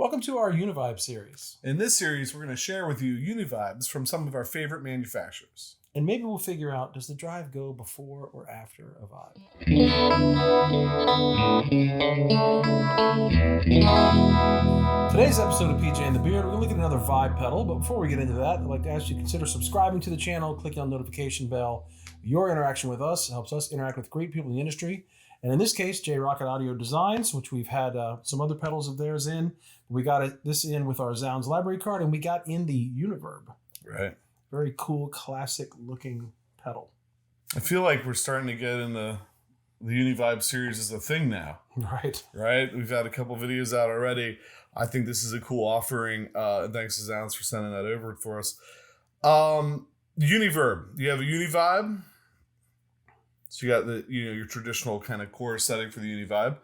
Welcome to our Univibe series. In this series, we're going to share with you Uni-Vibes from some of our favorite manufacturers. And maybe we'll figure out, does the drive go before or after a vibe? Today's episode of PJ and the Beard, we're going to look at another vibe pedal. But before we get into that, I'd like to ask you to consider subscribing to the channel, clicking on the notification bell. Your interaction with us helps us interact with great people in the industry. And in this case, J.Rockett Audio Designs, which we've had some other pedals of theirs in. We got this in with our Zzounds library card, and we got in the Univerb. Right. Very cool, classic-looking pedal. I feel like we're starting to get in the Univibe series as a thing now. Right. Right? We've had a couple videos out already. I think this is a cool offering. Thanks to Zzounds for sending that over for us. Univerb. You have a Univibe. So you got the your traditional kind of core setting for the Univibe.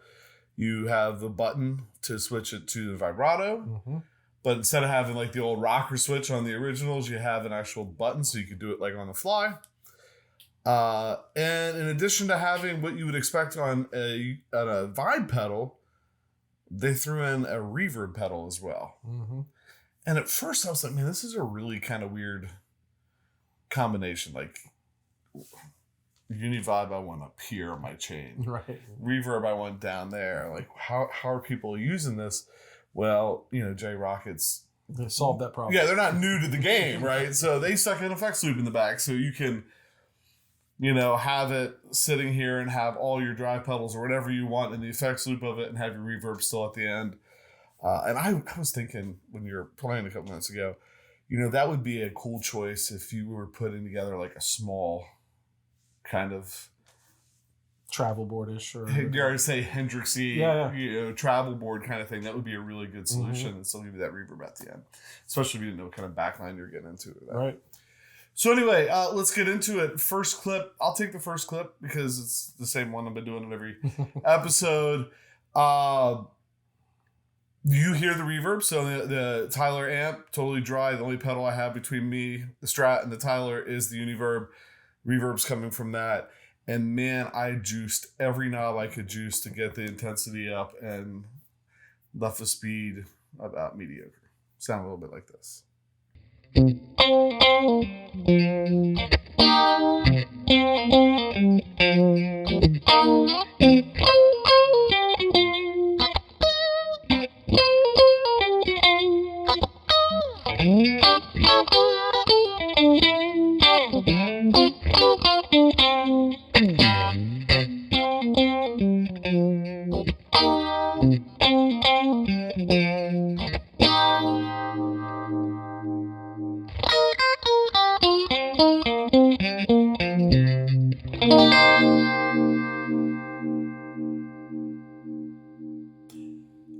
You have the button to switch it to the Vibrato. Mm-hmm. But instead of having like the old rocker switch on the originals, you have an actual button so you can do it like on the fly. And in addition to having what you would expect on a vibe pedal, they threw in a reverb pedal as well. Mm-hmm. And at first I was like, man, this is a really kind of weird combination. Like Univibe I want up here on my chain. Right. Reverb I want down there. Like how are people using this? Well, J.Rockett's They solved that problem. yeah, they're not new to the game, right? So they stuck an effects loop in the back so you can, have it sitting here and have all your drive pedals or whatever you want in the effects loop of it and have your reverb still at the end. And I was thinking when you were playing a couple minutes ago, that would be a cool choice if you were putting together like a small kind of Travel boardish or you already say Hendrixy, yeah. Travel board kind of thing. That would be a really good solution, Mm-hmm. and still give you that reverb at the end, especially if you didn't know what kind of backline you're getting into. With that. Right. So anyway, let's get into it. First clip. I'll take the first clip because it's the same one. I've been doing it every episode. You hear the reverb. So the Tyler amp, totally dry. The only pedal I have between me, the Strat, and the Tyler is the Univerb. Reverb's coming from that. And man, I juiced every knob I could juice to get the intensity up and left the speed about mediocre. Sound a little bit like this.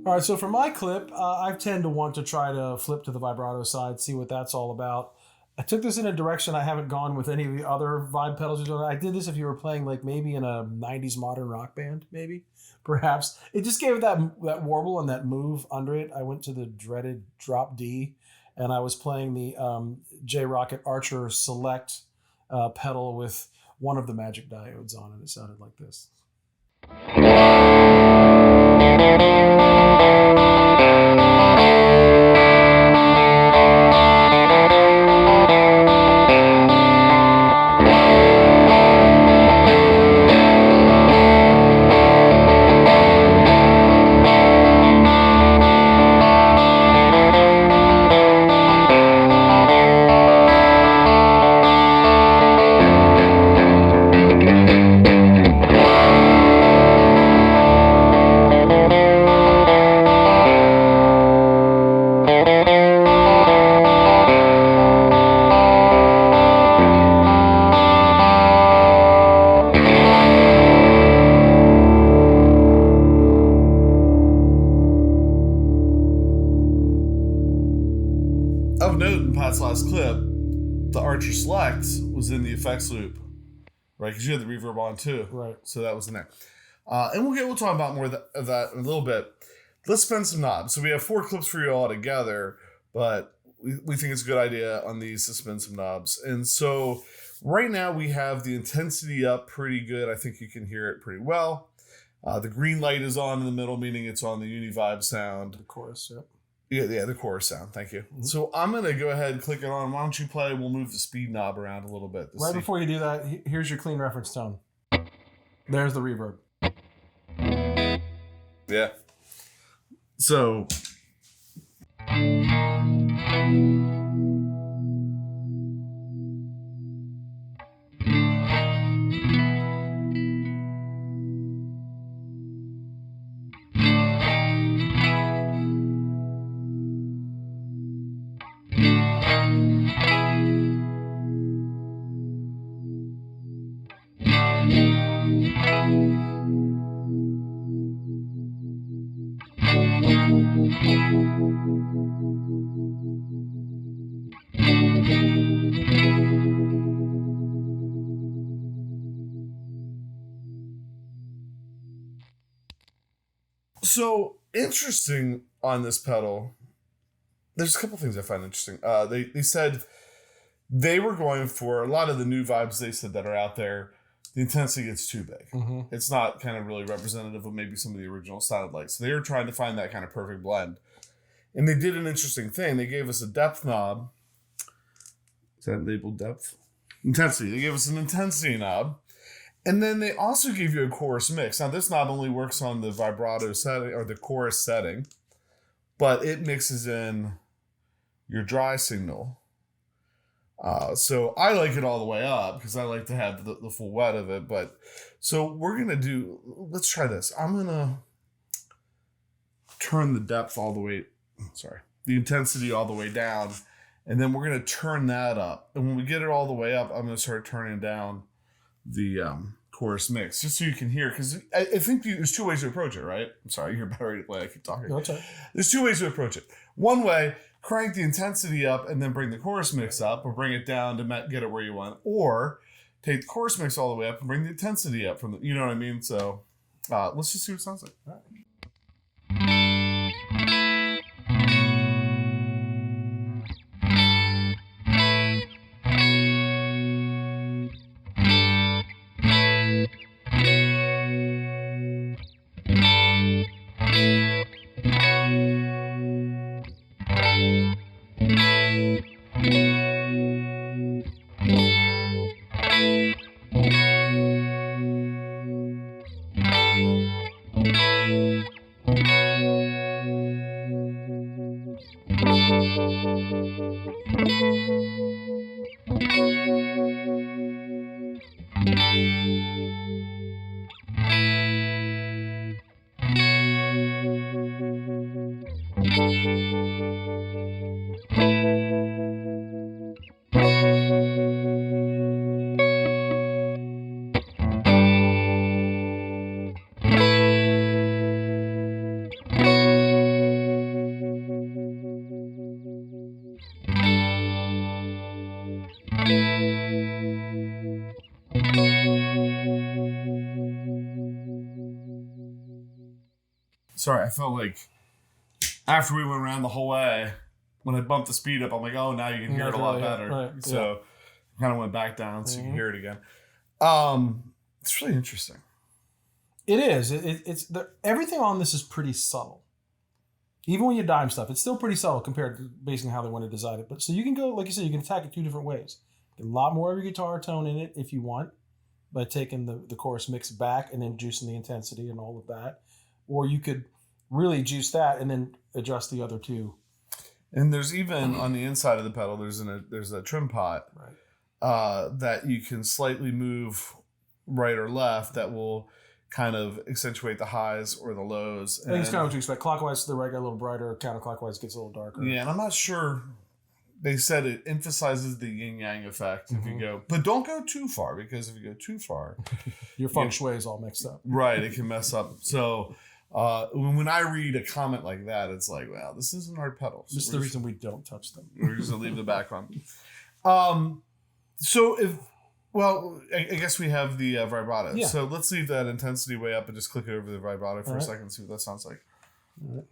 All right, so for my clip, I tend to want to try to flip to the vibrato side, see what that's all about. I took this in a direction I haven't gone with any of the other vibe pedals you're doing. I did this if you were playing like maybe in a 90s modern rock band, maybe, perhaps. It just gave it that warble and that move under it. I went to the dreaded drop D, and I was playing the J.Rockett Archer Select pedal with one of the magic diodes on, and it sounded like this. Of note in Pat's last clip, the Archer Select was in the effects loop, right? Because you had the reverb on too, Right. So that was in there. And we'll talk about more of that in a little bit. Let's spin some knobs. So we have 4 clips for you all together, but we think it's a good idea on these to spin some knobs. And so right now we have the intensity up pretty good. I think you can hear it pretty well. The green light is on in the middle, meaning it's on the Univibe sound. The chorus, yep. Yeah, the chorus sound. Thank you. So I'm going to go ahead and click it on. Why don't you play? We'll move the speed knob around a little bit. Right before you do that, here's your clean reference tone. There's the reverb. Yeah. So. So interesting on this pedal. There's a couple things I find interesting. They said they were going for a lot of the new vibes. They said that are out there. The intensity gets too big. Mm-hmm. It's not kind of really representative of maybe some of the original sounded like. So they were trying to find that kind of perfect blend, and they did an interesting thing. They gave us a depth knob. Is that labeled depth? Intensity. They gave us an intensity knob. And then they also give you a chorus mix. Now, this knob only works on the vibrato setting or the chorus setting, but it mixes in your dry signal. So I like it all the way up because I like to have the full wet of it. But so we're going to let's try this. I'm going to turn the depth all the way, the intensity all the way down. And then we're going to turn that up. And when we get it all the way up, I'm going to start turning down the chorus mix just so you can hear, because I think there's two ways to approach it, right? I'm sorry, you're about ready to play. I keep talking. No, it's all right. There's two ways to approach it. One way, crank the intensity up and then bring the chorus mix up, or bring it down to get it where you want, or take the chorus mix all the way up and bring the intensity up from the, you know what I mean? So let's just see what it sounds like. All right. Sorry, I felt like after we went around the whole way, when I bumped the speed up, I'm like, oh, now you can hear it a lot better. Right, so I kind of went back down so you can hear it again. It's really interesting. It is. Everything on this is pretty subtle. Even when you dime stuff, it's still pretty subtle compared to basically how they want to design it. But so you can go, like you said, you can attack it two different ways. A lot more of your guitar tone in it if you want, by taking the chorus mix back and then juicing the intensity and all of that. Or you could really juice that and then adjust the other two. And there's even on the inside of the pedal, there's a trim pot, right, that you can slightly move right or left that will kind of accentuate the highs or the lows. I think it's kind of what you expect. Clockwise, the right gets a little brighter. Counterclockwise gets a little darker. Yeah, and I'm not sure. They said it emphasizes the yin-yang effect if you go. But don't go too far, because if you go too far... Your feng shui is all mixed up. Right, it can mess up. So when I read a comment like that, it's like, well, this isn't our pedal. So this is the reason we don't touch them. We're just going to leave the back on. So I guess we have the vibrato. Yeah. So let's leave that intensity way up and just click it over the vibrato for a second and see what that sounds like. All right.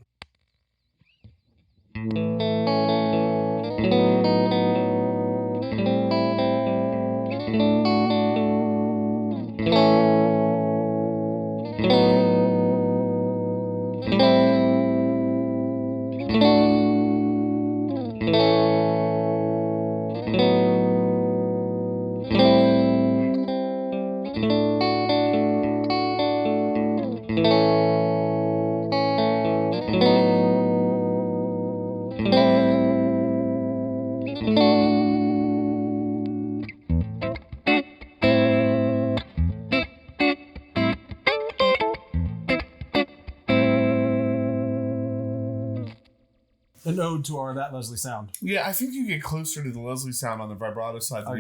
an ode to our That Leslie sound. Yeah, I think you get closer to the Leslie sound on the vibrato side than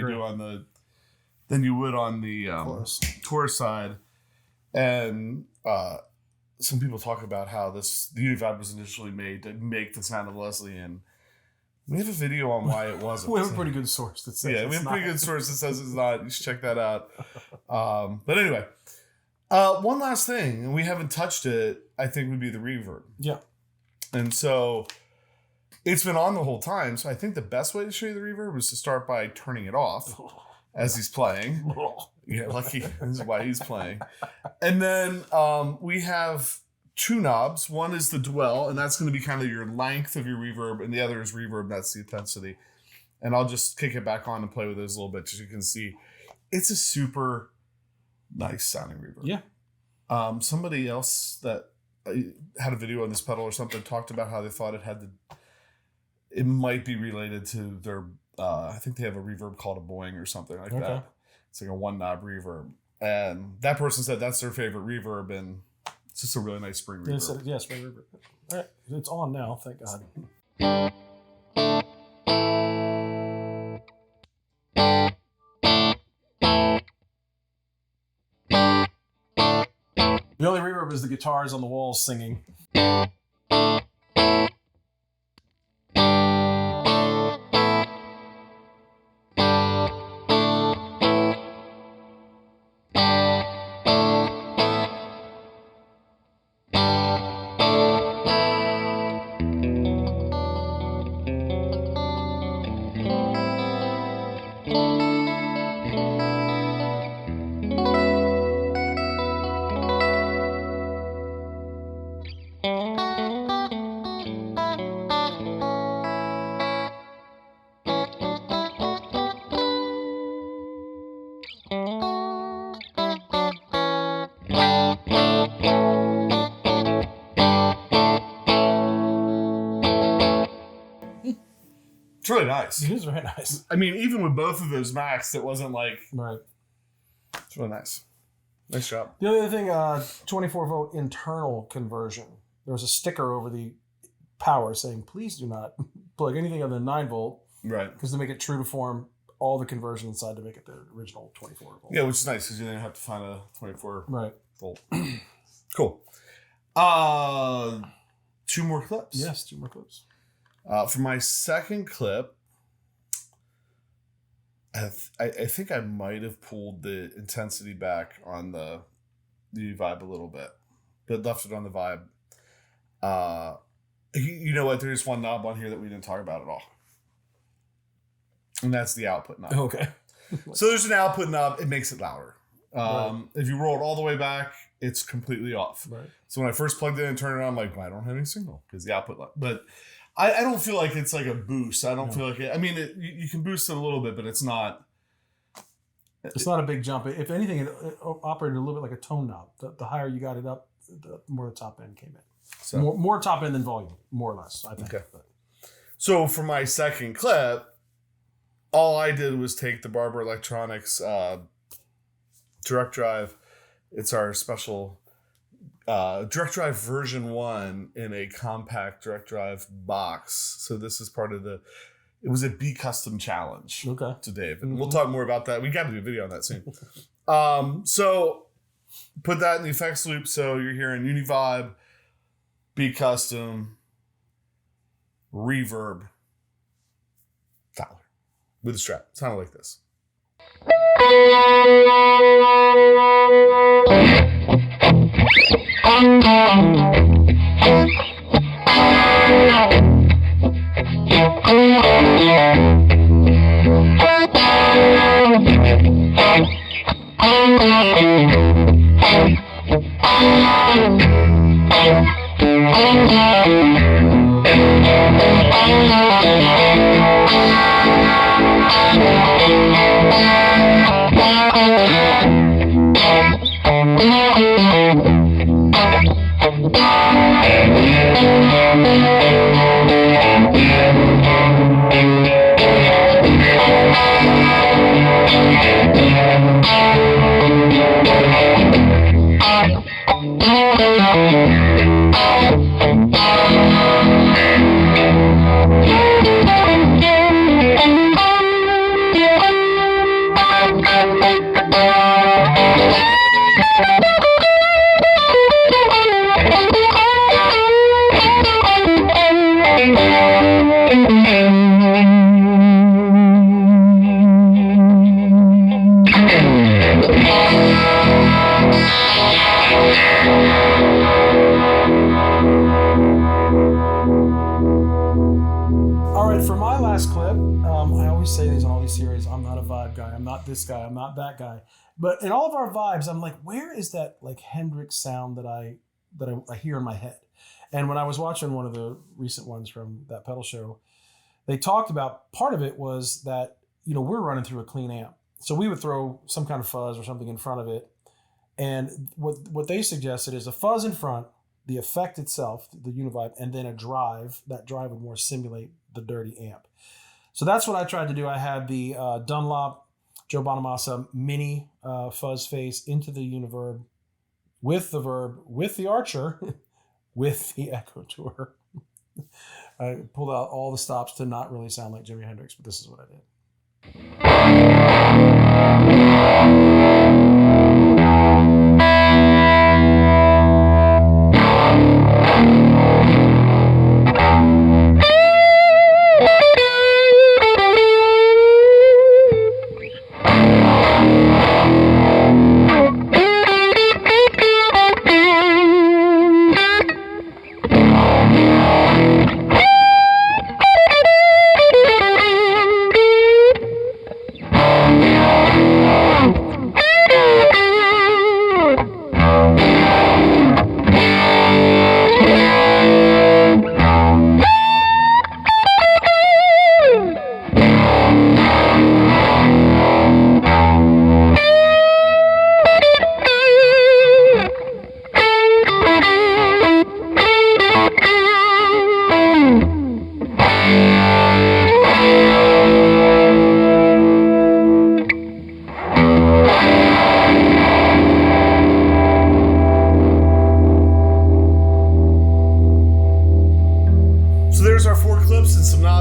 you would on the chorus side. And some people talk about how the Univibe was initially made to make the sound of Leslie, and we have a video on why it wasn't. We have a pretty good source that says we have a pretty good source that says it's not. You should check that out. But anyway, one last thing, and we haven't touched it, I think would be the reverb. Yeah. And so it's been on the whole time. So I think the best way to show you the reverb is to start by turning it off as he's playing. Yeah, lucky. This is why he's playing. And then we have two knobs. One is the dwell, and that's going to be kind of your length of your reverb, and the other is reverb, that's the intensity. And I'll just kick it back on and play with those a little bit, so you can see it's a super nice sounding reverb. Yeah. Somebody else that had a video on this pedal or something talked about how they thought it might be related to their I think they have a reverb called a Boing or something like that. It's like a one knob reverb, and that person said that's their favorite reverb, and it's just a really nice spring reverb. Yeah, spring reverb. All right, it's on now. Thank God. The only reverb is the guitars on the walls singing. It's really nice. It is very nice. I mean, even with both of those Macs, it wasn't like... Right. It's really nice. Nice job. The other thing, 24-volt internal conversion. There was a sticker over the power saying, please do not plug anything other than 9-volt. Right. Because to make it true to form, all the conversion inside to make it the original 24-volt. Yeah, which is nice because you didn't have to find a 24-volt. Cool. 2 more clips. Yes, 2 more clips. For my second clip, I think I might have pulled the intensity back on the Univibe a little bit, but left it on the Vibe. You know what? There's one knob on here that we didn't talk about at all, and that's the output knob. Okay. So there's an output knob. It makes it louder. Right. If you roll it all the way back, it's completely off. Right. So when I first plugged it in and turned it on, I'm like, well, I don't have any signal because the output knob. But I don't feel like it's like a boost. I don't feel like it. I mean, you can boost it a little bit, but it's not. It's not a big jump. If anything, it operated a little bit like a tone knob. The higher you got it up, the more the top end came in. So more top end than volume, more or less, I think. Okay. So for my second clip, all I did was take the Barber Electronics direct drive. It's our special direct drive version 1 in a compact direct drive box. So this is part of it was a Be Custom challenge to Dave. And we'll talk more about that. We got to do a video on that soon. So put that in the effects loop. So you're hearing Univibe, Be Custom, Reverb, Tyler with a strap. Sounded like this. All right, for my last clip, I always say these on all these series. I'm not a vibe guy. I'm not this guy. I'm not that guy. But in all of our vibes, I'm like, where is that like Hendrix sound that I hear in my head? And when I was watching one of the recent ones from that pedal show, they talked about part of it was that, you know, we're running through a clean amp. So we would throw some kind of fuzz or something in front of it. And what they suggested is a fuzz in front, the effect itself, the Univibe, and then a drive. That drive would more simulate the dirty amp. So that's what I tried to do. I had the Dunlop Joe Bonamassa mini fuzz face into the Univerb with the Verb, with the Archer, with the Echo Tour. I pulled out all the stops to not really sound like Jimi Hendrix, but this is what I did.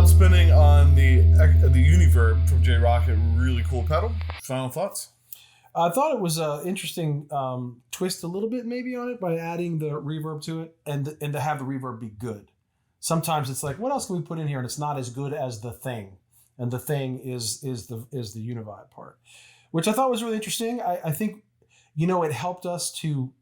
Spinning on the Uni-Verb from J.Rockett. Really cool pedal. Final thoughts? I thought it was an interesting twist a little bit maybe on it by adding the reverb to it and to have the reverb be good. Sometimes it's like, what else can we put in here? And it's not as good as the thing. And the thing is the Univibe part, which I thought was really interesting. I think, you know, it helped us to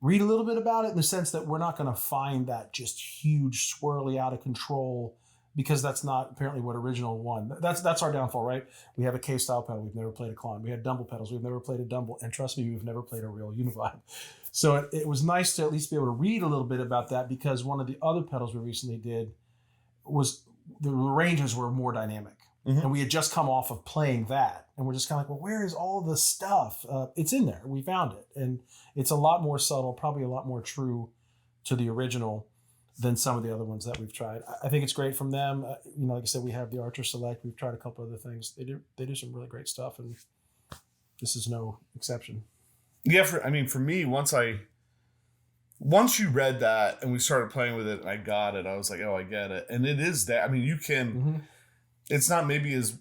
read a little bit about it in the sense that we're not going to find that just huge, swirly, out of control, because that's not apparently what original won. That's our downfall, right? We have a K-style pedal. We've never played a Klon. We had Dumble pedals. We've never played a Dumble. And trust me, we've never played a real Univibe. So it was nice to at least be able to read a little bit about that, because one of the other pedals we recently did was the ranges were more dynamic. Mm-hmm. And we had just come off of playing that. And we're just kind of like, well, where is all the stuff? It's in there. We found it. And it's a lot more subtle, probably a lot more true to the original than some of the other ones that we've tried. I think it's great from them. You know, like I said, we have the Archer Select. We've tried a couple other things. They do some really great stuff, and this is no exception. Yeah, for me, once you read that and we started playing with it and I got it, I was like, oh, I get it. And it is that. I mean, you can. Mm-hmm. It's not maybe as.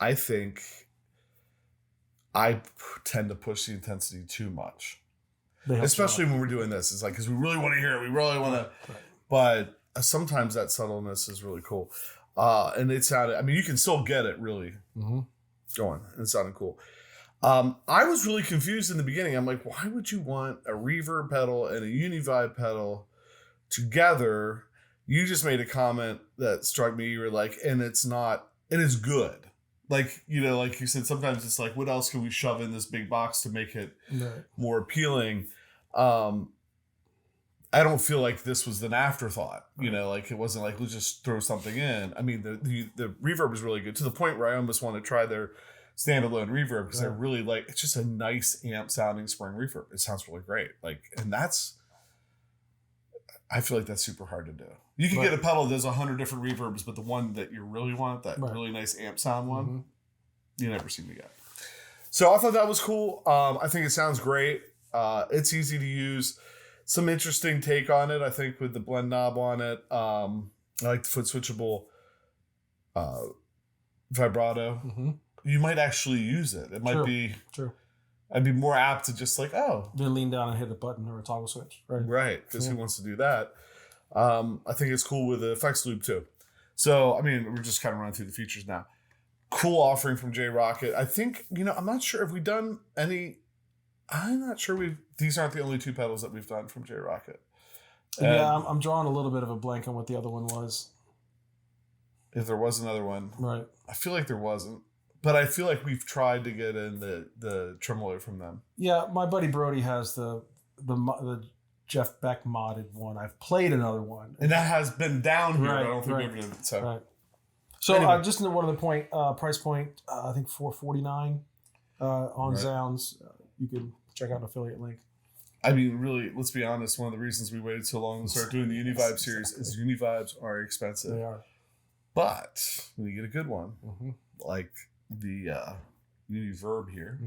I think I tend to push the intensity too much. Especially when we're doing this. It's like, because we really want to hear it. We really want to. Right. But sometimes that subtleness is really cool. And it sounded, I mean, you can still get it really going. It sounded cool. I was really confused in the beginning. I'm like, why would you want a reverb pedal and a Univibe pedal together? You just made a comment that struck me. You were like, and it's not, it is good. Like, you know, like you said, sometimes it's like, what else can we shove in this big box to make it more appealing? I don't feel like this was an afterthought, you know, like it wasn't like, let's just throw something in. I mean, the reverb is really good to the point where I almost want to try their standalone reverb, because I really like, it's just a nice amp sounding spring reverb. It sounds really great. Like, and I feel like that's super hard to do. You can get a pedal that does 100 different reverbs, but the one that you really want, that really nice amp sound one, you never seem to get. So I thought that was cool. I think it sounds great. It's easy to use. Some interesting take on it, I think, with the blend knob on it. I like the foot switchable vibrato. Mm-hmm. You might actually use it. It might be... True. I'd be more apt to just like, then lean down and hit a button or a toggle switch. Right. Because who wants to do that? I think it's cool with the effects loop too. So, I mean, we're just kind of running through the features now. Cool offering from J.Rockett. I think, you know, I'm not sure if we've done any. I'm not sure these aren't the only two pedals that we've done from J.Rockett. Yeah, I'm drawing a little bit of a blank on what the other one was. if there was another one. Right. I feel like there wasn't. But I feel like we've tried to get in the tremolo from them. Yeah, my buddy Brody has the Jeff Beck modded one. I've played another one. And that has been down here. Right, I don't think right, we've ever done it. So, right. So anyway. just in one of the price point, I think $449 on Zzounds. You can check out an affiliate link. I mean, really, let's be honest. One of the reasons we waited so long to start doing the Univibe series is Univibes are expensive. They are. But when you get a good one, like the Uni-Verb here,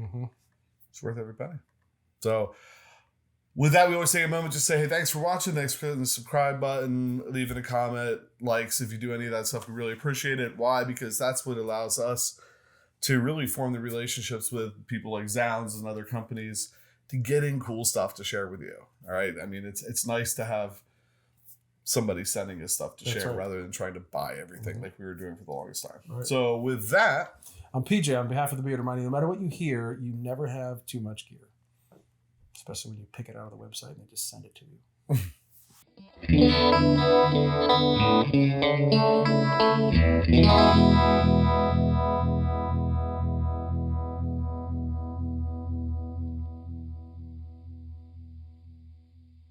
it's worth every penny. So with that, we always take a moment to say, hey, thanks for watching. Thanks for hitting the subscribe button, leaving a comment, likes. If you do any of that stuff, we really appreciate it. Why? Because that's what allows us to really form the relationships with people like Zzounds and other companies to get in cool stuff to share with you. All right. I mean, it's nice to have somebody sending us stuff to share rather than trying to buy everything like we were doing for the longest time. Right. So with that, I'm PJ. On behalf of the Beard Reminding, no matter what you hear, you never have too much gear. Especially when you pick it out of the website and they just send it to you.